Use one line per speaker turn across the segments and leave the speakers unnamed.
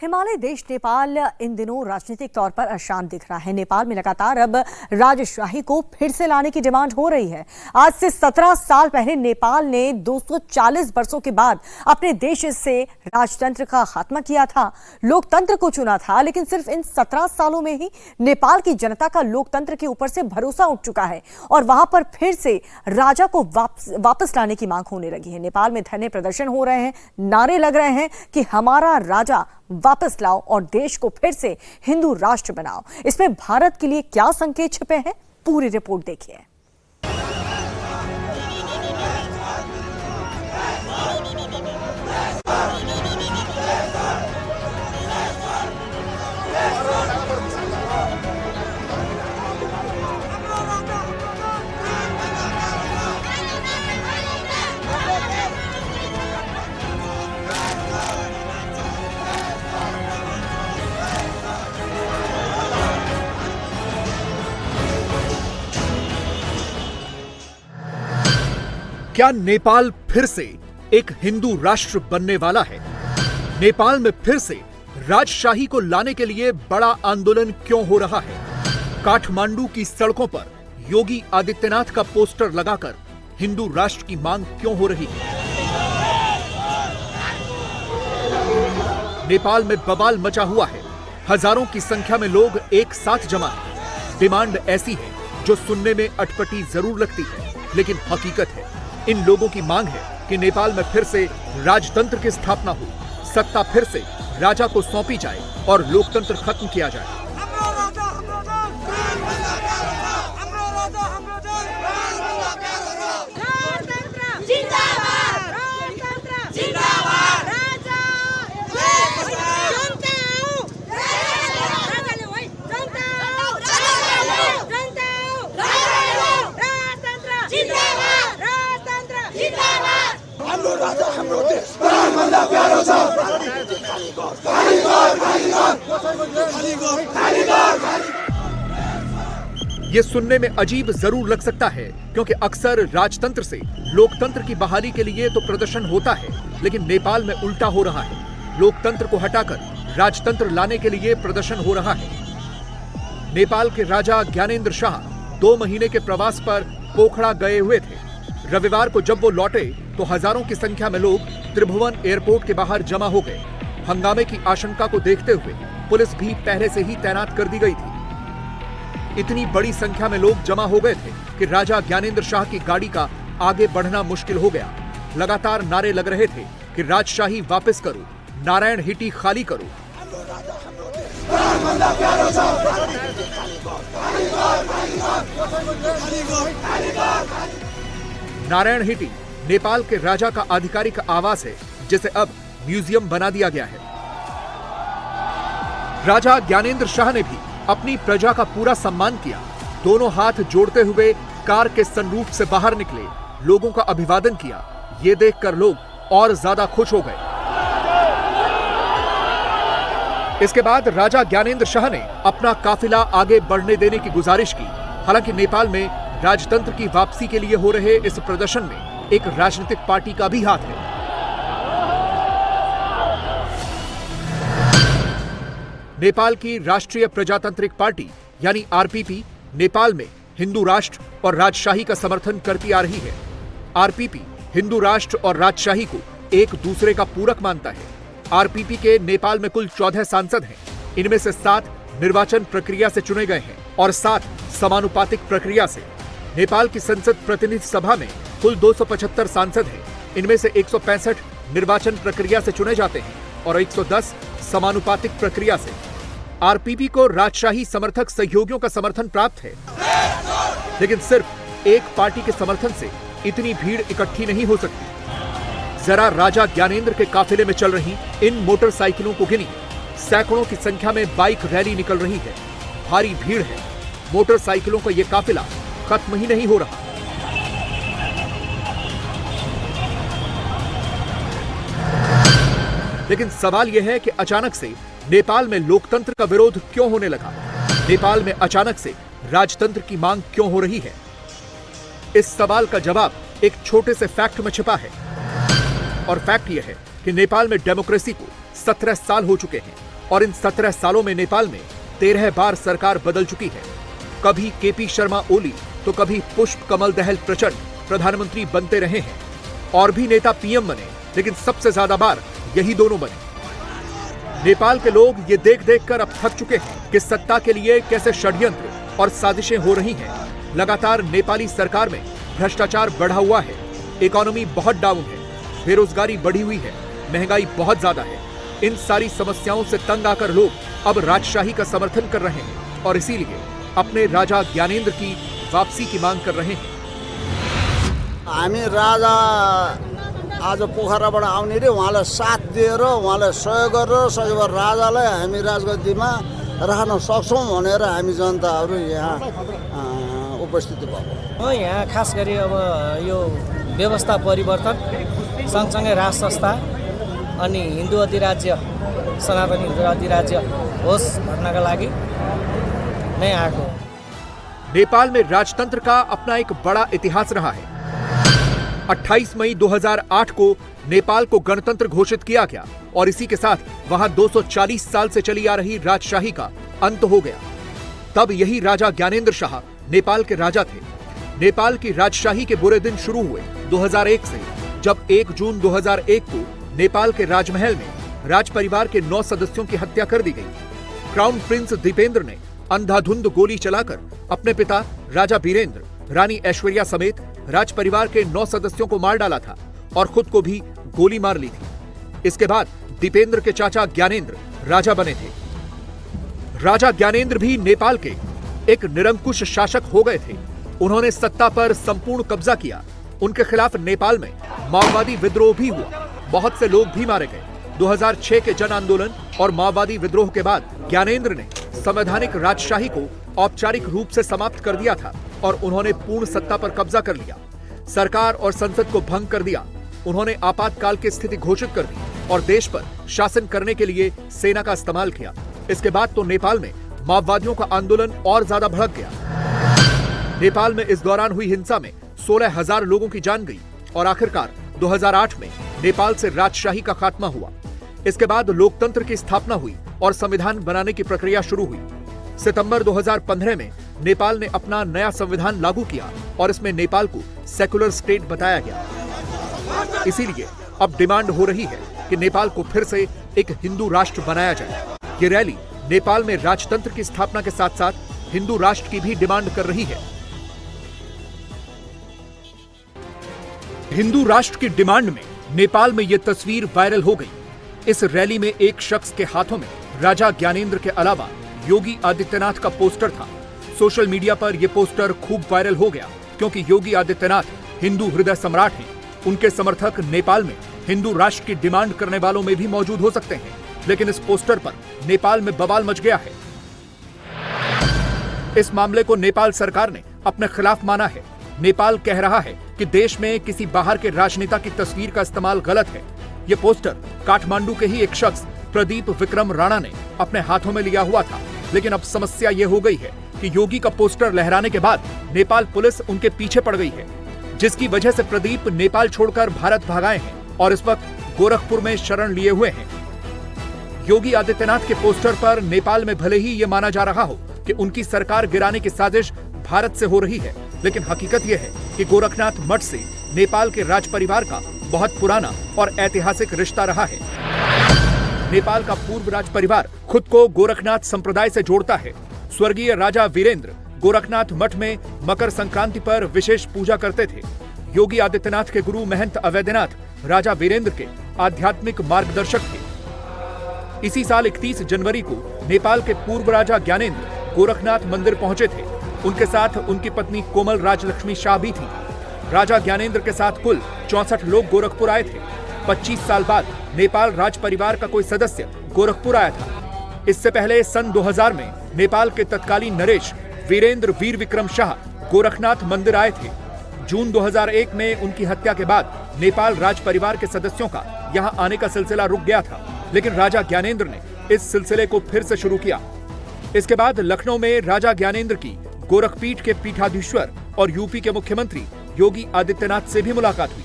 हिमालय देश नेपाल इन दिनों राजनीतिक तौर पर अशांत दिख रहा है। नेपाल में लगातार अब राजशाही को फिर से लाने की डिमांड हो रही है। आज से 17 साल पहले नेपाल ने 240 वर्षों के बाद अपने देश से राजतंत्र का खात्मा किया था, लोकतंत्र को चुना था। लेकिन सिर्फ इन 17 सालों में ही नेपाल की जनता का लोकतंत्र के ऊपर से भरोसा उठ चुका है और वहां पर फिर से राजा को वापस लाने की मांग होने लगी है। नेपाल में धरने प्रदर्शन हो रहे हैं, नारे लग रहे हैं कि हमारा राजा वापस लाओ और देश को फिर से हिंदू राष्ट्र बनाओ। इसमें भारत के लिए क्या संकेत छिपे हैं, पूरी रिपोर्ट देखिए।
क्या नेपाल फिर से एक हिंदू राष्ट्र बनने वाला है? नेपाल में फिर से राजशाही को लाने के लिए बड़ा आंदोलन क्यों हो रहा है? काठमांडू की सड़कों पर योगी आदित्यनाथ का पोस्टर लगाकर हिंदू राष्ट्र की मांग क्यों हो रही है? नेपाल में बवाल मचा हुआ है। हजारों की संख्या में लोग एक साथ जमा हैं। डिमांड ऐसी है जो सुनने में अटपटी जरूर लगती है, लेकिन हकीकत है। इन लोगों की मांग है कि नेपाल में फिर से राजतंत्र की स्थापना हो, सत्ता फिर से राजा को सौंपी जाए और लोकतंत्र खत्म किया जाए। ये सुनने में अजीब जरूर लग सकता है, क्योंकि अक्सर राजतंत्र से लोकतंत्र की बहाली के लिए तो प्रदर्शन होता है, लेकिन नेपाल में उल्टा हो रहा है। लोकतंत्र को हटाकर राजतंत्र लाने के लिए प्रदर्शन हो रहा है। नेपाल के राजा ज्ञानेंद्र शाह 2 महीने के प्रवास पर पोखरा गए हुए थे। रविवार को जब वो लौटे तो हजारों की संख्या में लोग त्रिभुवन एयरपोर्ट के बाहर जमा हो गए। हंगामे की आशंका को देखते हुए पुलिस भी पहले से ही तैनात कर दी गई थी। इतनी बड़ी संख्या में लोग जमा हो गए थे कि राजा ज्ञानेंद्र शाह की गाड़ी का आगे बढ़ना मुश्किल हो गया। लगातार नारे लग रहे थे कि राजशाही वापस करो, नारायण हिटी खाली करो। नारायण हिटी नेपाल के राजा का आधिकारिक आवास है, जिसे अब म्यूजियम बना दिया गया है। राजा ज्ञानेंद्र शाह ने भी अपनी प्रजा का पूरा सम्मान किया। दोनों हाथ जोड़ते हुए कार के सनरूफ से बाहर निकले, लोगों का अभिवादन किया। ये देखकर लोग और ज्यादा खुश हो गए। इसके बाद राजा ज्ञानेंद्र शाह ने अपना काफिला आगे बढ़ने देने की गुजारिश की। हालांकि नेपाल में राजतंत्र की वापसी के लिए हो रहे इस प्रदर्शन में एक राजनीतिक पार्टी का भी हाथ है। नेपाल की राष्ट्रीय प्रजातांत्रिक पार्टी यानी आरपीपी नेपाल में हिंदू राष्ट्र और राजशाही का समर्थन करती आ रही है। आरपीपी हिंदू राष्ट्र और राजशाही को एक दूसरे का पूरक मानता है। आरपीपी के नेपाल में कुल 14 सांसद हैं। इनमें से 7 निर्वाचन प्रक्रिया से चुने गए हैं और 7 समानुपातिक प्रक्रिया से। नेपाल की संसद प्रतिनिधि सभा में कुल 275 सांसद हैं। इनमें से 165 निर्वाचन प्रक्रिया से चुने जाते हैं और 110 समानुपातिक प्रक्रिया से। आरपीपी को राजशाही समर्थक सहयोगियों का समर्थन प्राप्त है, लेकिन सिर्फ एक पार्टी के समर्थन से इतनी भीड़ इकट्ठी नहीं हो सकती। जरा राजा ज्ञानेंद्र के काफिले में चल रही इन मोटरसाइकिलों को गिनी। सैकड़ों की संख्या में बाइक रैली निकल रही है। भारी भीड़ है। मोटरसाइकिलों का यह काफिला खत्म ही नहीं हो रहा। लेकिन सवाल यह है कि अचानक से नेपाल में लोकतंत्र का विरोध क्यों होने लगा? नेपाल में अचानक से राजतंत्र की मांग क्यों हो रही है? इस सवाल का जवाब एक छोटे से फैक्ट में छिपा है। और फैक्ट यह है कि नेपाल में डेमोक्रेसी को 17 साल हो चुके हैं। और इन 17 सालों में नेपाल में 13 बार सरकार बदल चुकी है। कभी केपी शर्मा ओली तो कभी पुष्प कमल दहल प्रचंड प्रधानमंत्री बनते रहे हैं। और भी नेता पीएम बने, लेकिन सबसे ज्यादा बार यही दोनों बने। नेपाल के लोग ये देख देख कर अब थक चुके हैं कि सत्ता के लिए कैसे षड्यंत्र और साजिशें हो रही हैं। लगातार नेपाली सरकार में भ्रष्टाचार बढ़ा हुआ है, इकोनॉमी बहुत डाउन है, बेरोजगारी बढ़ी हुई है, महंगाई बहुत ज्यादा है। इन सारी समस्याओं से तंग आकर लोग अब राजशाही का समर्थन कर रहे हैं और इसीलिए अपने राजा ज्ञानेन्द्र की वापसी की मांग कर रहे हैं।
हामी राजा आज पोखराबाट आउने रे, उहाँलाई साथ दिएर उहाँलाई सहयोग गरेर सकेभर राजालाई हामी राजगद्दीमा राख्न सक्छौँ भनेर हामी जनताहरू यहाँ उपस्थित भएको।
यहाँ खास गरी अब यो व्यवस्था परिवर्तन सँगसँगै राज संस्था अनि हिन्दू अधिराज्य, सनातन हिन्दू अधिराज्य होस् भन्नका लागि नै आएको।
नेपाल में राजतंत्र का अपना एक बड़ा इतिहास रहा है। 28 मई 2008 को नेपाल को गणतंत्र घोषित किया गया और इसी के साथ वहां 240 साल से चली आ रही राजशाही का अंत हो गया। तब यही राजा ज्ञानेन्द्र शाह नेपाल के राजा थे। नेपाल की राजशाही के बुरे दिन शुरू हुए 2001 से, जब 1 जून 2001 को नेपाल के राजमहल में राज परिवार के 9 सदस्यों की हत्या कर दी गई। क्राउन प्रिंस दीपेंद्र ने अंधाधुंध गोली चलाकर अपने पिता राजा वीरेंद्र, रानी ऐश्वर्या समेत राज परिवार के 9 सदस्यों को मार डाला था और खुद को भी गोली मार ली थी। इसके बाद दीपेंद्र के चाचा ज्ञानेन्द्र राजा बने थे। राजा ज्ञानेन्द्र भी नेपाल के एक निरंकुश शासक हो गए थे। उन्होंने सत्ता पर संपूर्ण कब्जा किया। उनके खिलाफ नेपाल में माओवादी विद्रोह भी हुआ, बहुत से लोग भी मारे गए। 2006 के जन आंदोलन और माओवादी विद्रोह के बाद ज्ञानेन्द्र ने संवैधानिक राजशाही को औपचारिक रूप से समाप्त कर दिया था और उन्होंने पूर्ण सत्ता पर कब्जा कर लिया। सरकार और संसद को भंग कर दिया। उन्होंने आपातकाल की स्थिति घोषित कर दी और देश पर शासन करने के लिए सेना का इस्तेमाल किया। इसके बाद तो नेपाल में माओवादियों का आंदोलन और ज्यादा भड़क गया। नेपाल में इस दौरान हुई हिंसा में 16,000 लोगों की जान गई और आखिरकार 2008 में नेपाल से राजशाही का खात्मा हुआ। इसके बाद लोकतंत्र की स्थापना हुई और संविधान बनाने की प्रक्रिया शुरू हुई। सितंबर 2015 में नेपाल ने अपना नया संविधान लागू किया और इसमें नेपाल को सेकुलर स्टेट बताया गया। इसीलिए अब डिमांड हो रही है कि नेपाल को फिर से एक हिंदू राष्ट्र बनाया जाए। ये रैली नेपाल में राजतंत्र की स्थापना के साथ साथ हिंदू राष्ट्र की भी डिमांड कर रही है। हिंदू राष्ट्र की डिमांड में नेपाल में यह तस्वीर वायरल हो गई। इस रैली में एक शख्स के हाथों में राजा ज्ञानेन्द्र के अलावा योगी आदित्यनाथ का पोस्टर था। सोशल मीडिया पर यह पोस्टर खूब वायरल हो गया क्योंकि योगी आदित्यनाथ हिंदू हृदय सम्राट हैं। उनके समर्थक नेपाल में हिंदू राष्ट्र की डिमांड करने वालों में भी मौजूद हो सकते हैं, लेकिन इस पोस्टर पर नेपाल में बवाल मच गया है। इस मामले को नेपाल सरकार ने अपने खिलाफ माना है। नेपाल कह रहा है कि देश में किसी बाहर के राजनेता की तस्वीर का इस्तेमाल गलत है। ये पोस्टर काठमांडू के ही एक शख्स प्रदीप विक्रम राणा ने अपने हाथों में लिया हुआ था, लेकिन अब समस्या ये हो गई है कि योगी का पोस्टर लहराने के बाद नेपाल पुलिस उनके पीछे पड़ गई है, जिसकी वजह से प्रदीप नेपाल छोड़कर भारत भाग आए हैं और इस वक्त गोरखपुर में शरण लिए हुए हैं। योगी आदित्यनाथ के पोस्टर पर नेपाल में भले ही ये माना जा रहा हो कि उनकी सरकार गिराने की साजिश भारत से हो रही है, लेकिन हकीकत यह है कि गोरखनाथ मठ से नेपाल के राज परिवार का बहुत पुराना और ऐतिहासिक रिश्ता रहा है। नेपाल का पूर्व राज परिवार खुद को गोरखनाथ संप्रदाय से जोड़ता है। स्वर्गीय राजा वीरेंद्र गोरखनाथ मठ में मकर संक्रांति पर विशेष पूजा करते थे। योगी आदित्यनाथ के गुरु महंत अवैधनाथ राजा वीरेंद्र के आध्यात्मिक मार्गदर्शक थे। इसी साल 31 जनवरी को नेपाल के पूर्व राजा ज्ञानेन्द्र गोरखनाथ मंदिर पहुंचे थे। उनके साथ उनकी पत्नी कोमल राजलक्ष्मी शाह भी थी। राजा ज्ञानेन्द्र के साथ कुल 64 लोग गोरखपुर आए थे। 25 साल बाद नेपाल राज परिवार का कोई सदस्य गोरखपुर आया था। इससे पहले सन 2000 में नेपाल के तत्कालीन नरेश वीरेंद्र वीर विक्रम शाह गोरखनाथ मंदिर आए थे। जून 2001 में उनकी हत्या के बाद नेपाल राज परिवार के सदस्यों का यहां आने का सिलसिला रुक गया था, लेकिन राजा ज्ञानेन्द्र ने इस सिलसिले को फिर से शुरू किया। इसके बाद लखनऊ में राजा ज्ञानेन्द्र की गोरखपीठ के पीठाधीश्वर और यूपी के मुख्यमंत्री योगी आदित्यनाथ से भी मुलाकात हुई।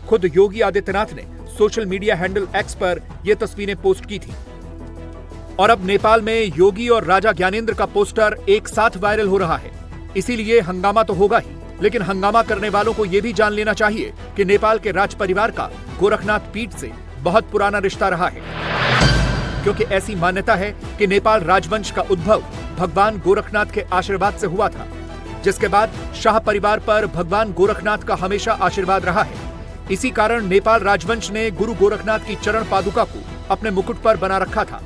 खुद योगी आदित्यनाथ ने सोशल मीडिया हैंडल एक्स पर यह तस्वीरें पोस्ट की थी। और अब नेपाल में योगी और राजा ज्ञानेंद्र का पोस्टर एक साथ वायरल हो रहा है। इसीलिए हंगामा तो होगा ही, लेकिन हंगामा करने वालों को यह भी जान लेना चाहिए कि नेपाल के राज परिवार का गोरखनाथ पीठ से बहुत पुराना रिश्ता रहा है, क्योंकि ऐसी मान्यता है कि नेपाल राजवंश का उद्भव भगवान गोरखनाथ के आशीर्वाद से हुआ था, जिसके बाद शाह परिवार पर भगवान गोरखनाथ का हमेशा आशीर्वाद रहा है। इसी कारण नेपाल राजवंश ने गुरु गोरखनाथ की चरण पादुका को अपने मुकुट पर बना रखा था।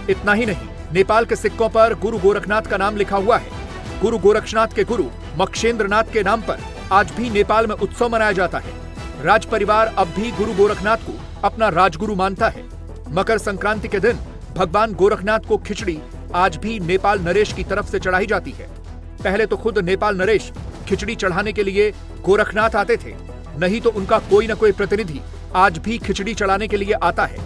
इतना ही नहीं, नेपाल के सिक्कों पर गुरु गोरखनाथ का नाम लिखा हुआ है। गुरु गोरखनाथ के गुरु मक्षेंद्रनाथ के नाम पर आज भी नेपाल में उत्सव मनाया जाता है। राज परिवार अब भी गुरु गोरखनाथ को अपना राजगुरु मानता है। मकर संक्रांति के दिन भगवान गोरखनाथ को खिचड़ी आज भी नेपाल नरेश की तरफ से चढ़ाई जाती है। पहले तो खुद नेपाल नरेश खिचड़ी चढ़ाने के लिए गोरखनाथ आते थे, नहीं तो उनका कोई न कोई प्रतिनिधि आज भी खिचड़ी चढ़ाने के लिए आता है।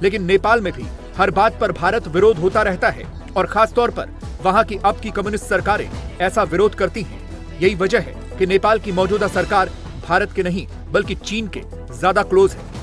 लेकिन नेपाल में भी हर बात पर भारत विरोध होता रहता है और खास तौर पर वहां की अब की कम्युनिस्ट सरकारें ऐसा विरोध करती हैं। यही वजह है कि नेपाल की मौजूदा सरकार भारत के नहीं बल्कि चीन के ज्यादा क्लोज है।